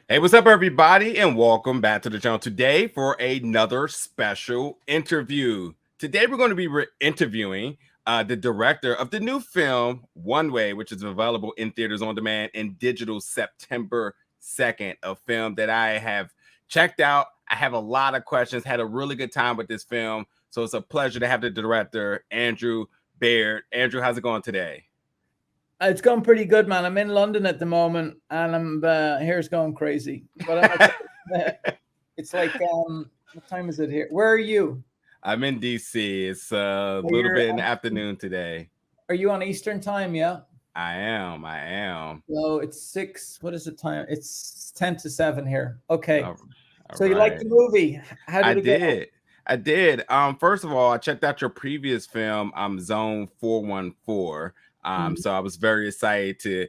Hey, what's up, everybody, and welcome back to the channel today for another special interview. Today, we're going to be interviewing the director of the new film One Way, which is available in theaters on demand and digital September 2nd. A film that I have checked out. I have a lot of questions, had a really good time with this film. So it's a pleasure to have the director, Andrew Baird. Andrew, how's it going today? It's going pretty good, man. I'm in London at the moment, and I'm hair's going crazy. But it's like, what time is it here? Where are you? I'm in DC. It's a Well, little bit in the afternoon today. Are you on Eastern time? Yeah. I am. So it's 6. What is the time? It's 10 to 7 here. Okay. All So you like right. the movie? How I did it go? did. I did. First of all, I checked out your previous film, Zone 414. So I was very excited to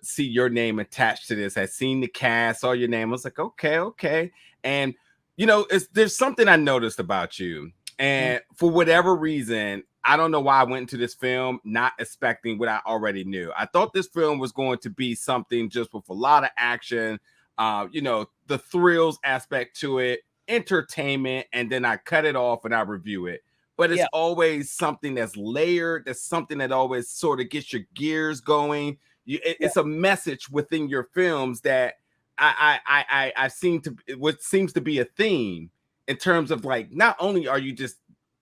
see your name attached to this. I seen the cast, saw your name. I was like, okay. And there's something I noticed about you. And for whatever reason, I don't know why I went into this film not expecting what I already knew. I thought this film was going to be something just with a lot of action, the thrills aspect to it, entertainment, and then I cut it off and I review it. But it's always something that's layered. That's something that always sort of gets your gears going. It's a message within your films that I seem to, what seems to be a theme in terms of, like, not only are you just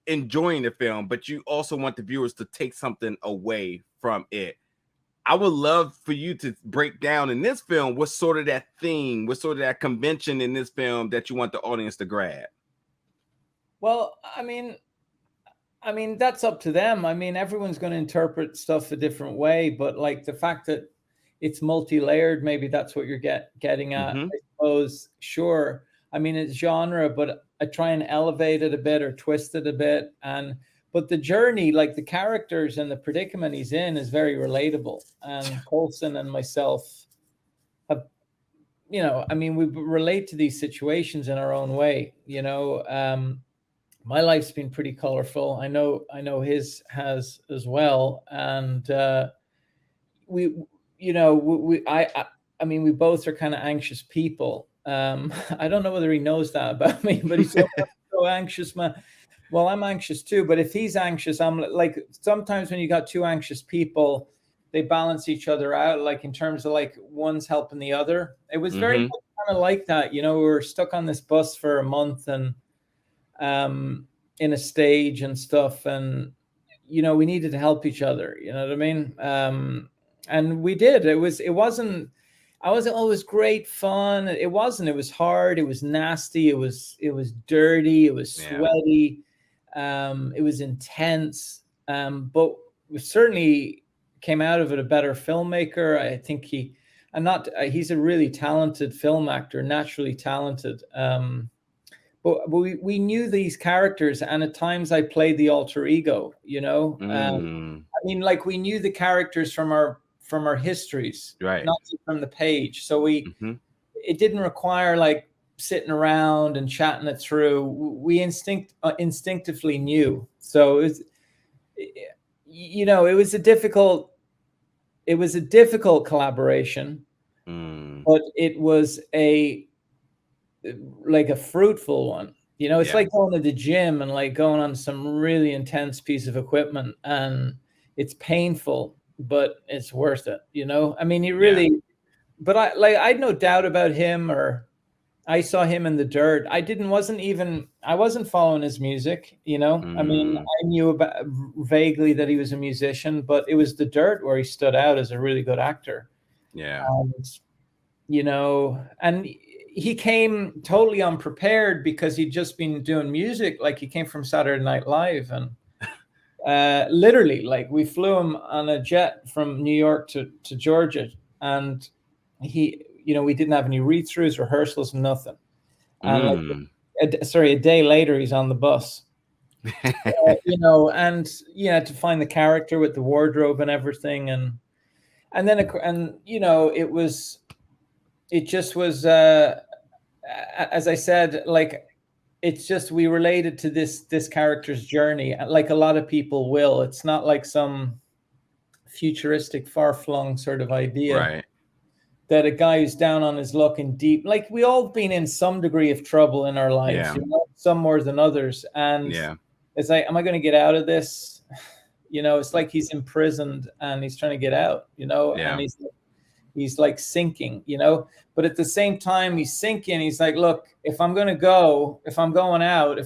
enjoying the film, but you also want the viewers to take something away from it. I would love for you to break down in this film what's sort of that theme, what's sort of that convention in this film that you want the audience to grab. Well, I mean, that's up to them. I mean, everyone's going to interpret stuff a different way, but like the fact that it's multi-layered, maybe that's what you're getting at. I suppose, sure. I mean, it's genre, but I try and elevate it a bit or twist it a bit. But the journey, like the characters and the predicament he's in, is very relatable. And Colson and myself have, I mean, we relate to these situations in our own way. My life's been pretty colorful. I know his has as well. And I mean, we both are kind of anxious people. I don't know whether he knows that about me, but he's so anxious, man. Well, I'm anxious too, but if he's anxious, I'm like, sometimes when you got two anxious people, they balance each other out, like in terms of like one's helping the other. It was very much kind of like that. We were stuck on this bus for a month and in a stage and stuff, and we needed to help each other. You know what I mean? And we did. It wasn't always great fun. It wasn't. It was hard. It was nasty. It was dirty. It was sweaty. It was intense. But we certainly came out of it a better filmmaker. I think he's a really talented film actor, naturally talented. But we knew these characters, and at times I played the alter ego, I mean, like, we knew the characters from our histories, right? Not from the page. So it didn't require like sitting around and chatting it through. We instinctively knew. So it was a difficult collaboration, but it was a fruitful one. It's like going to the gym and like going on some really intense piece of equipment, and it's painful, but it's worth it. I mean, he really, but I had no doubt about him, or I saw him in The Dirt. I wasn't following his music, I mean, I knew about vaguely that he was a musician, but it was The Dirt where he stood out as a really good actor. And he came totally unprepared because he'd just been doing music. Like, he came from Saturday Night Live, and literally, like, we flew him on a jet from New York to Georgia, and we didn't have any read-throughs, rehearsals, nothing. And a day later, he's on the bus. And to find the character with the wardrobe and everything, and then it just was, as I said, like, it's just, we related to this character's journey, like a lot of people will. It's not like some futuristic, far-flung sort of idea. Right. that a guy who's down on his luck and deep, like we all been in some degree of trouble in our lives, some more than others. And it's like, am I going to get out of this? It's like he's imprisoned and he's trying to get out, and he's like sinking, but at the same time he's sinking. He's like, look, if I'm going out, if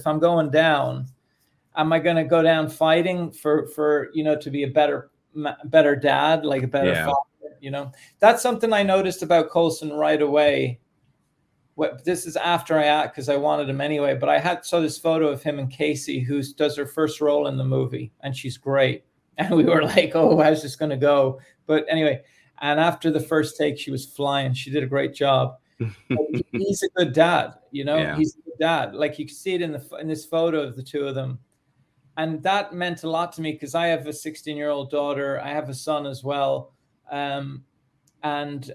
I'm going down, am I going to go down fighting for to be a better dad, like a better father? That's something I noticed about Colson right away. This is after because I wanted him anyway, but I saw this photo of him and Casey, who does her first role in the movie, and she's great. And we were like, oh, how's this going to go? But anyway, and after the first take, she was flying. She did a great job. He's a good dad, he's a good dad. Like you can see it in this photo of the two of them. And that meant a lot to me because I have a 16-year-old daughter. I have a son as well. I was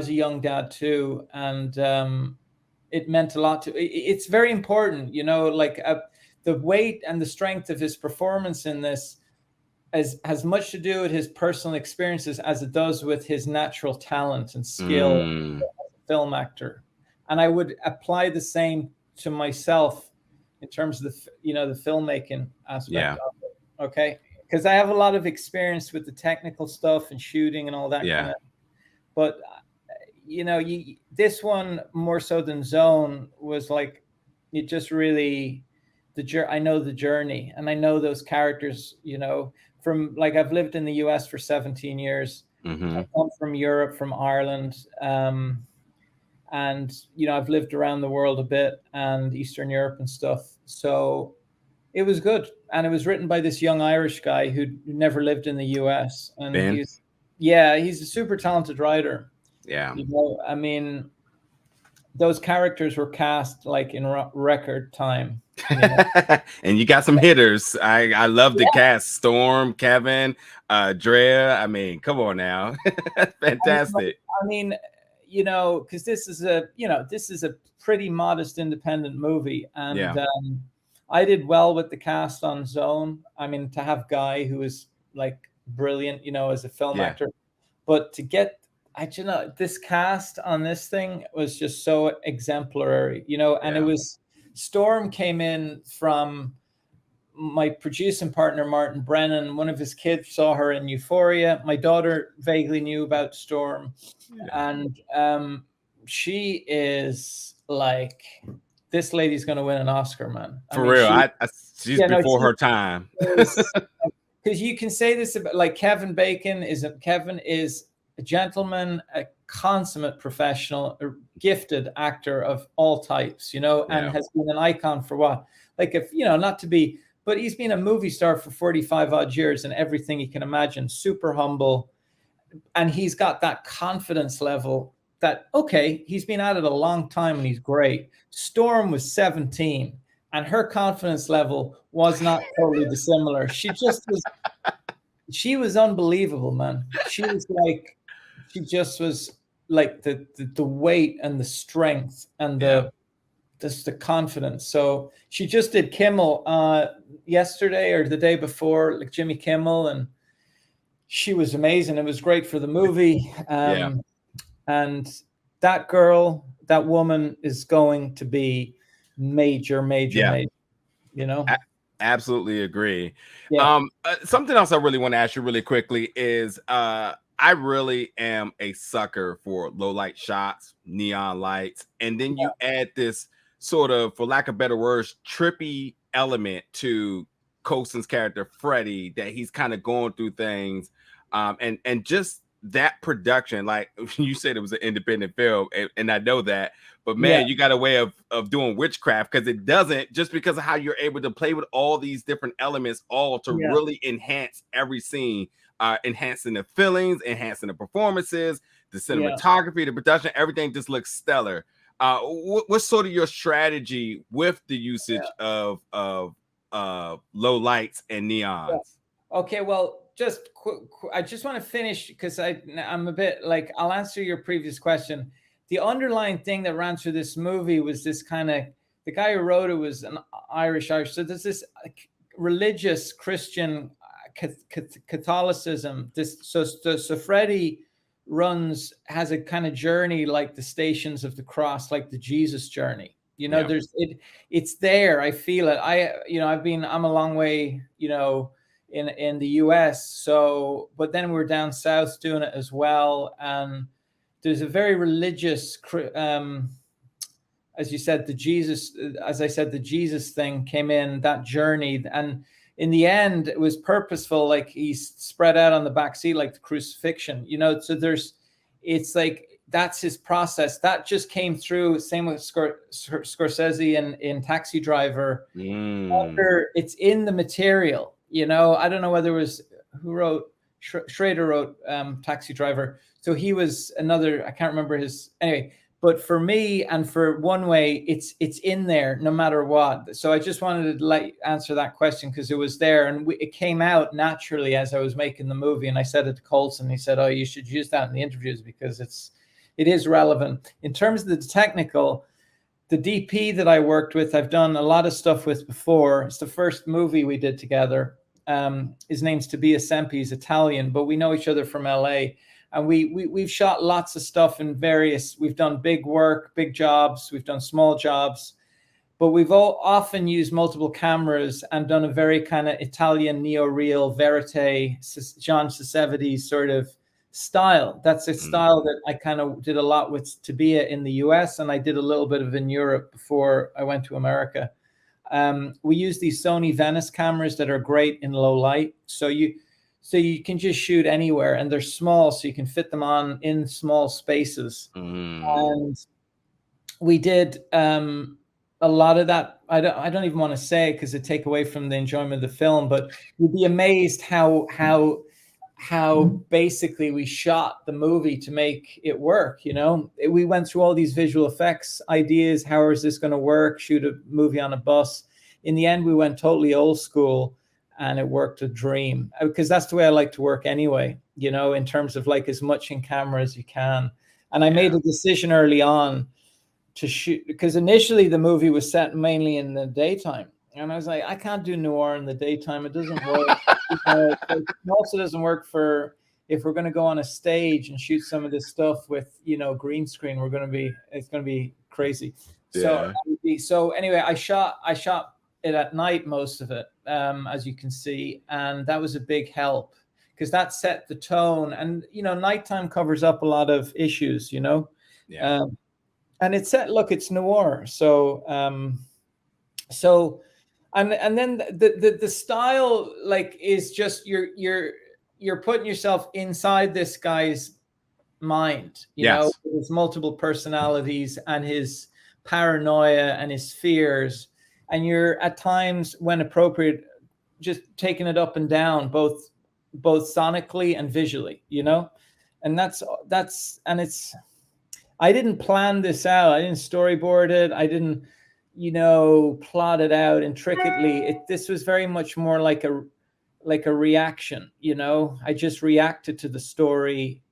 a young dad too. And it meant a lot it's very important, like the weight and the strength of his performance in this has much to do with his personal experiences as it does with his natural talent and skill as a film actor. And I would apply the same to myself in terms of the filmmaking aspect of it. Okay. Because I have a lot of experience with the technical stuff and shooting and all that kind of, but this one more so than Zone was like, it just really, I know the journey and I know those characters, from like, I've lived in the US for 17 years. I come from Europe, from Ireland. And, I've lived around the world a bit and Eastern Europe and stuff. So it was good. And it was written by this young Irish guy who never lived in the US. And he's a super talented writer. Yeah. I mean, those characters were cast like in record time. And you got some hitters. I love the cast. Storm, Kevin, Drea. I mean, come on now. Fantastic. I mean, because this is a pretty modest independent movie. And I did well with the cast on Zone. I mean, to have Guy, who is like brilliant, as a film actor, but to get, this cast on this thing was just so exemplary, and it was, Storm came in from my producing partner, Martin Brennan. One of his kids saw her in Euphoria. My daughter vaguely knew about Storm. And she is like, this lady's going to win an Oscar, man. For real. She's before her time. Because you can say this about, like, Kevin is a gentleman, a consummate professional, a gifted actor of all types, and has been an icon for what? Like, if, not to be, but he's been a movie star for 45 odd years and everything you can imagine, super humble. And he's got that confidence level that, okay, he's been at it a long time and he's great. Storm was 17 and her confidence level was not totally dissimilar. She was unbelievable, man. She just was like the weight and the strength and the confidence. So she just did Kimmel yesterday or the day before, like Jimmy Kimmel, and she was amazing. It was great for the movie. And that woman is going to be major, Absolutely agree. Something else I really want to ask you really quickly is I really am a sucker for low light shots, neon lights, and then you add this sort of, for lack of better words, trippy element to Colson's character Freddy, that he's kind of going through things, and just that production. Like you said, it was an independent film, and I know that, but man, you got a way of doing witchcraft, because it doesn't, just because of how you're able to play with all these different elements, all to really enhance every scene. Enhancing the feelings, enhancing the performances, the cinematography, the production, everything just looks stellar. What's sort of your strategy with the usage of low lights and neons? Okay, well, just I just want to finish, because I'm a bit like, I'll answer your previous question. The underlying thing that ran through this movie was this kind of, the guy who wrote it was an Irish. So there's this religious Christian Catholicism. So Freddy has a kind of journey like the Stations of the Cross, like the Jesus journey. You know, Yeah. it's there. I feel it. I'm a long way, in the US. So, but then we're down south doing it as well. And there's a very religious, as you said, the Jesus thing came in, that journey. And in the end, it was purposeful. Like he's spread out on the back seat, like the crucifixion, so it's like, that's his process. That just came through. Same with Scorsese in Taxi Driver. It's in the material, I don't know whether it was who wrote, Schrader wrote Taxi Driver. So he was another, I can't remember his, anyway. But for me and for One Way, it's in there no matter what. So I just wanted to answer that question because it was there, and it came out naturally as I was making the movie. And I said it to Colson. He said, "Oh, you should use that in the interviews because it is relevant." In terms of the technical, the DP that I worked with, I've done a lot of stuff with before. It's the first movie we did together. His name's Tobias Sempi. He's Italian, but we know each other from LA. And we've shot lots of stuff we've done big work, big jobs, we've done small jobs, but we've often used multiple cameras and done a very kind of Italian neo-real verite, John Cassavetes sort of style. That's a style that I kind of did a lot with Tabia in the US, and I did a little bit of in Europe before I went to America. We use these Sony Venice cameras that are great in low light. So you can just shoot anywhere, and they're small, so you can fit them on in small spaces. And we did a lot of that. I don't even want to say it because it take away from the enjoyment of the film, but you'd be amazed how basically we shot the movie to make it work. We went through all these visual effects ideas. How is this going to work? Shoot a movie on a bus. In the end, we went totally old school. And it worked a dream, because that's the way I like to work anyway, in terms of like as much in camera as you can. And I made a decision early on to shoot, because initially the movie was set mainly in the daytime. And I was like, I can't do noir in the daytime. It doesn't work. It also doesn't work if we're going to go on a stage and shoot some of this stuff with, green screen, it's going to be crazy. Yeah. So anyway, I shot it at night, most of it, as you can see, and that was a big help because that set the tone. And nighttime covers up a lot of issues, and it's set. Look, it's noir, so and then the style, like, is just you're putting yourself inside this guy's mind, his multiple personalities and his paranoia and his fears. And you're at times, when appropriate, just taking it up and down, both sonically and visually, and I didn't plan this out. I didn't storyboard it. I didn't, plot it out intricately. This was very much more like a reaction, I just reacted to the story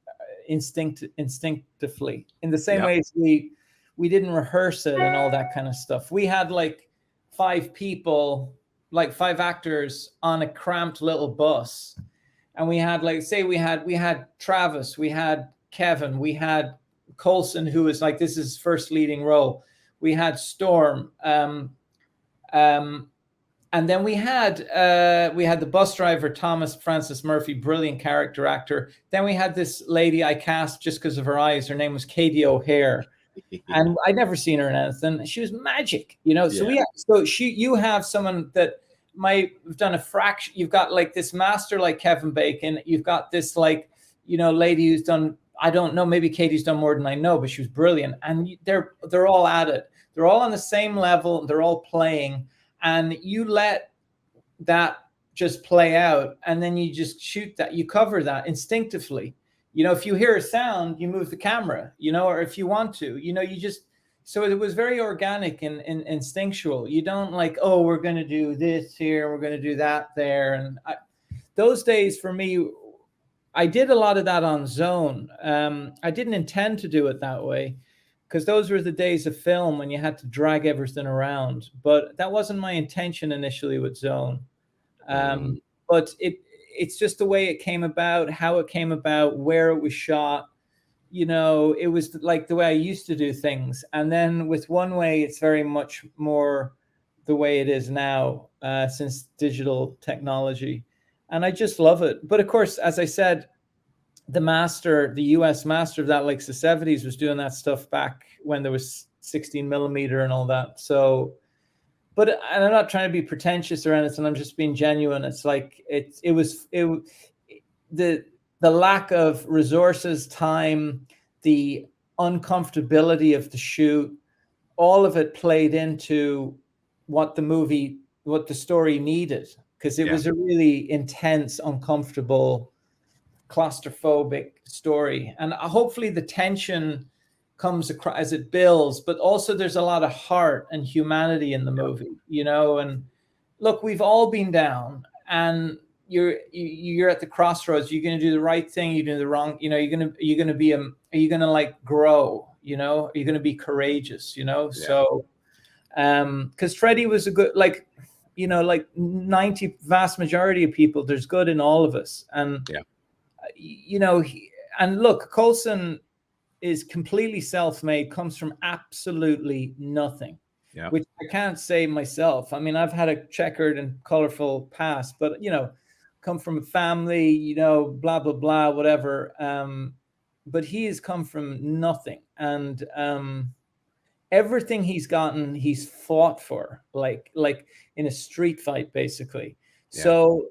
instinctively, in the same way as we didn't rehearse it and all that kind of stuff. We had like 5 people, like 5 actors on a cramped little bus. And we had, like, say we had Travis, we had Kevin, we had Colson, who was like, this is his first leading role. We had Storm. And then we had the bus driver, Thomas Francis Murphy, brilliant character actor. Then we had this lady I cast just because of her eyes. Her name was Katie O'Hare. And I'd never seen her in anything. She was magic, So you have someone that might have done a fraction. You've got like this master like Kevin Bacon. You've got this like, lady who's done, I don't know, maybe Katie's done more than I know, but she was brilliant. And they're all at it. They're all on the same level. They're all playing, and you let that just play out, and then you just shoot that. You cover that instinctively. If you hear a sound, you move the camera, or if you want to, you just, so it was very organic and instinctual. You don't like, oh, we're going to do this here, we're going to do that there. And those days for me, I did a lot of that on Zone. I didn't intend to do it that way, because those were the days of film when you had to drag everything around. But that wasn't my intention initially with Zone. But it's just the way it came about, how it came about, where it was shot. you know, it was like the way I used to do things. And then with One Way, it's very much more the way it is now, since digital technology. And I just love it. But of course, as I said, the US master of that, like the 70s, was doing that stuff back when there was 16mm and all that. So, but and I'm not trying to be pretentious or anything. I'm just being genuine. It's like the lack of resources, time, the uncomfortability of the shoot, all of it played into what the story needed, because it was a really intense, uncomfortable, claustrophobic story. And hopefully the tension comes across as it builds, but also there's a lot of heart and humanity in the movie, you know. And look, we've all been down, and you're at the crossroads. You're going to do the right thing, you do the wrong, you know. Are you going to like grow, you know? Are you going to be courageous, you know? So because Freddy was a good, like, you know, like vast majority of people, there's good in all of us. And you know, and look, Colson is completely self-made, comes from absolutely nothing, which I can't say myself. I mean, I've had a checkered and colorful past, but, you know, come from a family, you know, blah, blah, blah, whatever. But he has come from nothing. And everything he's gotten, he's fought for, like in a street fight, basically. So,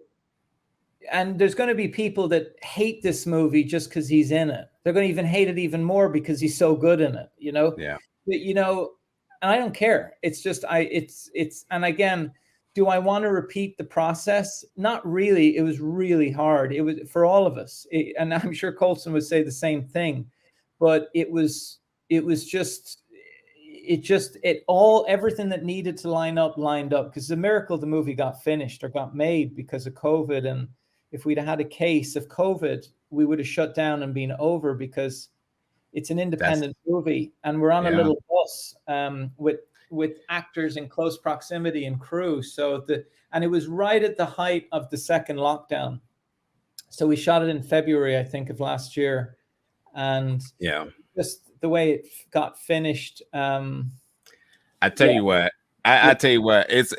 and there's going to be people that hate this movie just because he's in it. They're going to even hate it even more because he's so good in it, you know? But, you know, and I don't care. It's just, and again, do I want to repeat the process? Not really. It was really hard. It was for all of us. And I'm sure Colson would say the same thing, but everything that needed to lined up, because the miracle the movie got finished or got made because of COVID. And if we'd had a case of COVID, we would have shut down and been over, because it's an independent movie, and we're on a little bus with actors in close proximity and crew. So and it was right at the height of the second lockdown. So we shot it in February, I think, of last year. And just the way it got finished. I tell you what, I tell you what, it's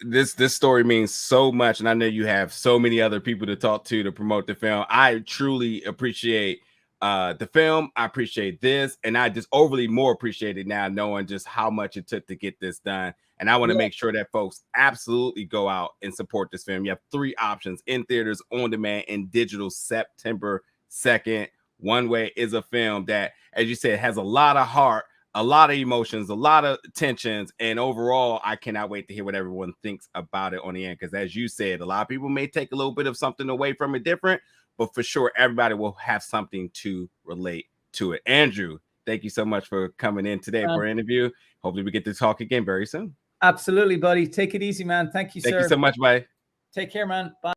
this story means so much, and I know you have so many other people to talk to promote the film. I truly appreciate the film. I appreciate this, and I just overly more appreciate it now, knowing just how much it took to get this done. And I want to make sure that folks absolutely go out and support this film. You have 3 options: in theaters, on demand, and digital, September 2nd. One Way is a film that, as you said, has a lot of heart, a lot of emotions, a lot of tensions, and overall, I cannot wait to hear what everyone thinks about it on the end. Because as you said, a lot of people may take a little bit of something away from it different, but for sure, everybody will have something to relate to it. Andrew, thank you so much for coming in today for an interview. Hopefully we get to talk again very soon. Absolutely, buddy. Take it easy, man. Thank you, sir. Thank you so much, buddy. Take care, man. Bye.